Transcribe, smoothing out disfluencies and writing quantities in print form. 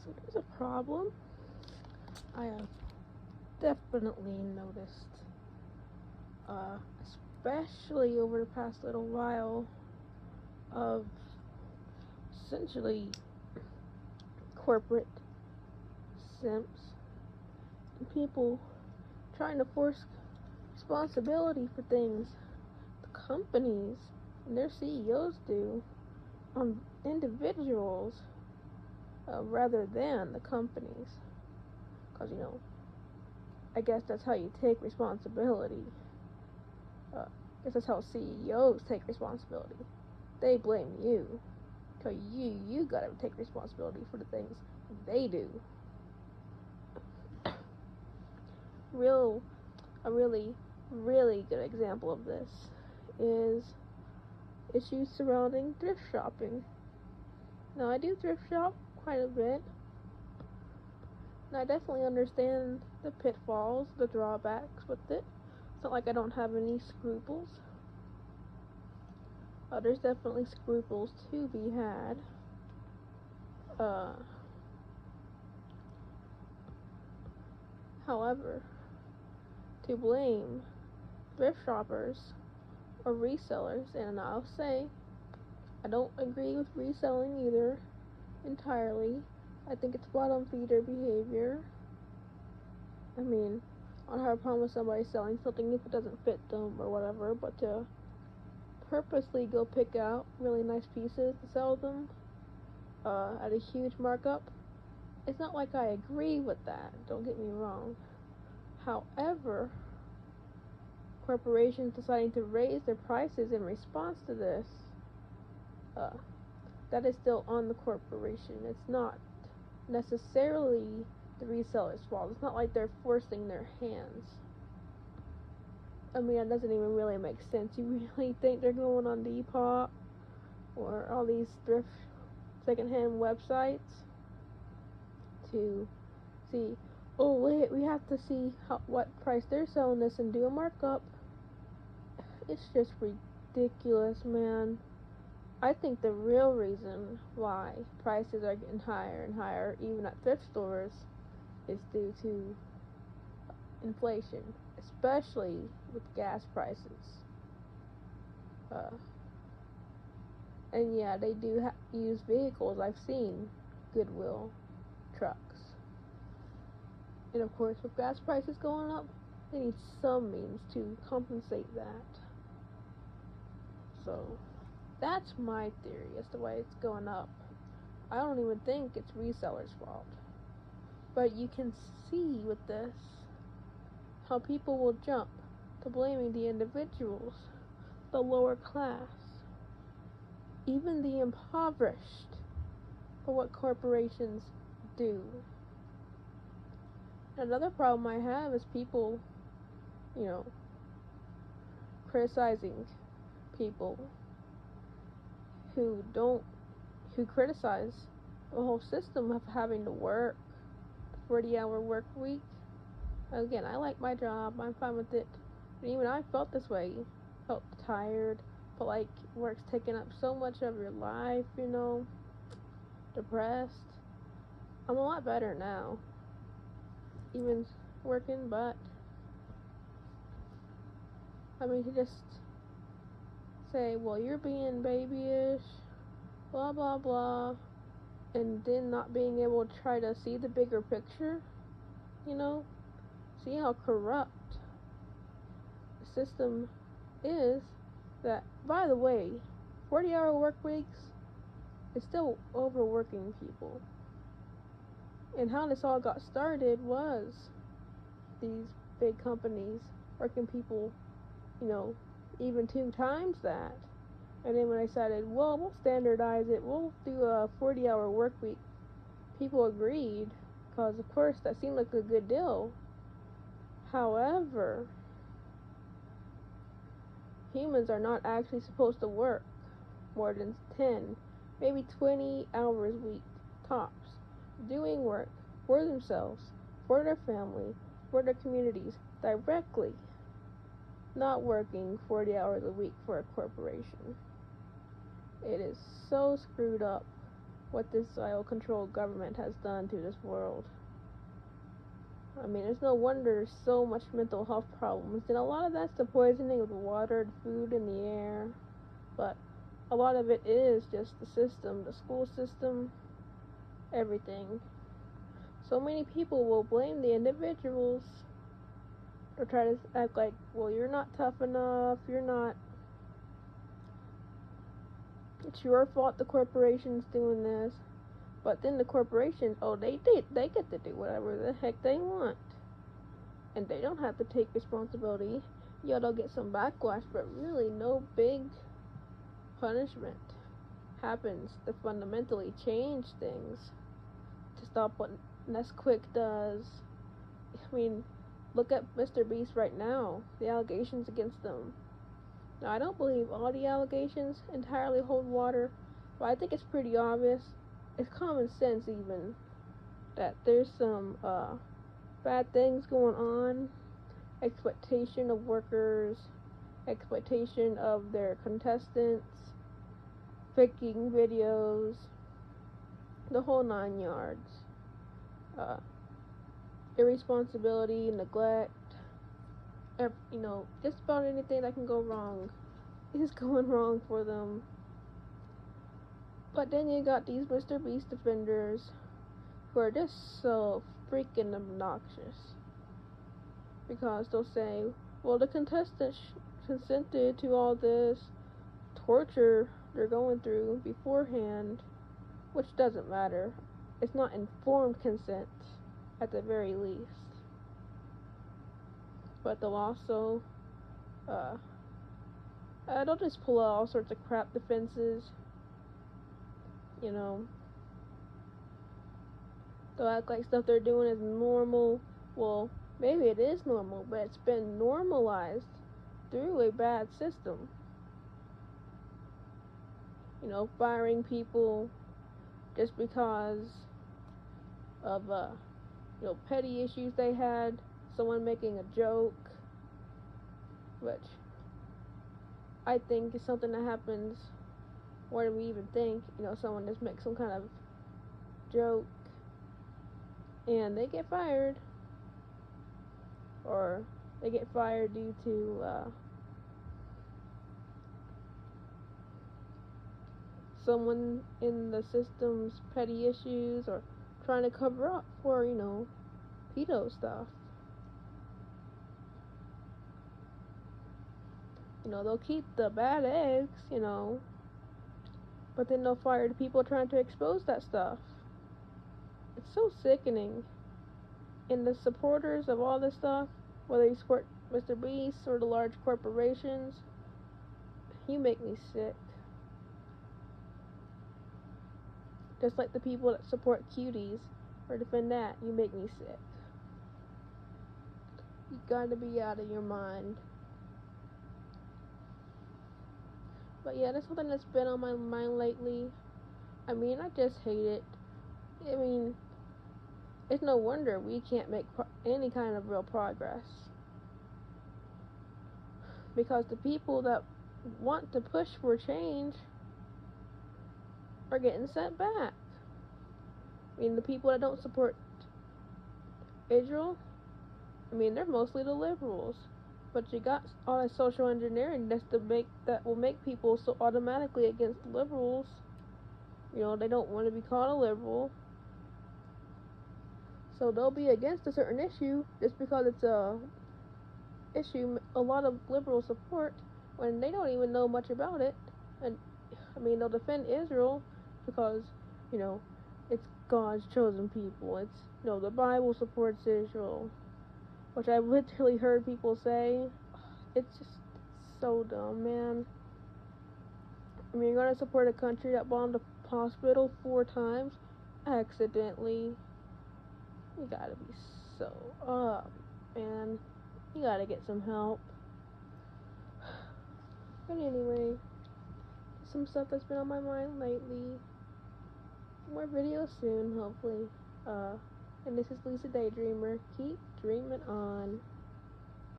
So there's a problem. I have definitely noticed, especially over the past little while, of essentially corporate simps and people trying to force responsibility for things the companies and their CEOs do on individuals rather than the companies. Because, I guess that's how you take responsibility. I guess that's how CEOs take responsibility. They blame you. Tell you gotta take responsibility for the things they do. A really good example of this is issues surrounding thrift shopping. Now, I do thrift shop quite a bit, and I definitely understand the pitfalls, the drawbacks with it. It's not like I don't have any scruples. There's definitely scruples to be had. However, to blame thrift shoppers or resellers, and I'll say I don't agree with reselling either entirely. I think it's bottom feeder behavior. I mean, I don't have a problem with somebody selling something if it doesn't fit them or whatever, but to purposely go pick out really nice pieces to sell them at a huge markup, it's not like I agree with that, don't get me wrong. However, corporations deciding to raise their prices in response to this, that is still on the corporation. It's not necessarily the reseller's fault. It's not like they're forcing their hands. I mean, that doesn't even really make sense. You really think they're going on Depop or all these thrift secondhand websites to see, oh wait, we have to see what price they're selling this and do a markup? It's just ridiculous, man. I think the real reason why prices are getting higher and higher, even at thrift stores, is due to inflation, especially with gas prices. And yeah, they do use vehicles. I've seen Goodwill trucks. And of course, with gas prices going up, they need some means to compensate that. So, that's my theory as to why it's going up. I don't even think it's resellers' fault. But you can see with this how people will jump to blaming the individuals, the lower class, even the impoverished, for what corporations do. Another problem I have is people, criticizing people who criticize the whole system of having to work 40-hour work week. Again, I like my job, I'm fine with it, but even I felt this way. Felt tired, felt like work's taking up so much of your life, depressed. I'm a lot better now, even working, but I mean, to just say, well, you're being babyish, blah blah blah, and then not being able to try to see the bigger picture, see how corrupt the system is. That, by the way, 40-hour work weeks is still overworking people. And how this all got started was these big companies working people, even 2 times that. And then when I decided, well, we'll standardize it, we'll do a 40-hour work week, people agreed, because of course that seemed like a good deal. However, humans are not actually supposed to work more than 10, maybe 20 hours a week, tops, doing work for themselves, for their family, for their communities, directly, not working 40 hours a week for a corporation. It is so screwed up. what this controlled government has done to this world. I mean, it's no wonder there's so much mental health problems, and a lot of that's the poisoning of the water, the food, and the air. But a lot of it is just the system, the school system, everything. So many people will blame the individuals or try to act like, well, you're not tough enough, it's your fault the corporation's doing this. But then the corporations, they get to do whatever the heck they want. And they don't have to take responsibility. Yeah, they'll get some backlash, but really no big punishment happens to fundamentally change things, to stop what Nesquik does. I mean, look at Mr. Beast right now, the allegations against them. Now, I don't believe all the allegations entirely hold water, but I think it's pretty obvious. It's common sense even that there's some bad things going on. Exploitation of workers, exploitation of their contestants, faking videos, the whole 9 yards. Irresponsibility, neglect, just about anything that can go wrong is going wrong for them. But then you got these Mr. Beast defenders who are just so freaking obnoxious. Because they'll say, well, the contestants consented to all this torture they're going through beforehand, which doesn't matter. It's not informed consent, at the very least. But they'll also, they'll just pull out all sorts of crap defenses. They'll act like stuff they're doing is normal. Well, maybe it is normal, but it's been normalized through a bad system. Firing people just because of, petty issues they had, someone making a joke, which I think is something that happens more than we even think. Someone just makes some kind of joke and they get fired, or they get fired due to someone in the system's petty issues, or trying to cover up for, pedo stuff. They'll keep the bad eggs, but then they'll fire the people trying to expose that stuff. It's so sickening. And the supporters of all this stuff, whether you support Mr. Beast or the large corporations, you make me sick. Just like the people that support cuties or defend that, you make me sick. You gotta be out of your mind. But yeah, that's something that's been on my mind lately. I mean, I just hate it. I mean, it's no wonder we can't make any kind of real progress. Because the people that want to push for change are getting sent back. I mean, the people that don't support Israel, they're mostly the liberals. But you got all that social engineering that will make people so automatically against the liberals. They don't want to be called a liberal. So they'll be against a certain issue just because it's a issue a lot of liberals support when they don't even know much about it. And they'll defend Israel because, it's God's chosen people. It's, the Bible supports Israel, which I've literally heard people say. It's just so dumb, man. You're going to support a country that bombed a hospital 4 times accidentally. You gotta be so up, man. You gotta get some help. But anyway, some stuff that's been on my mind lately. More videos soon, hopefully. And this is Lisa Daydreamer. Keep dreaming on.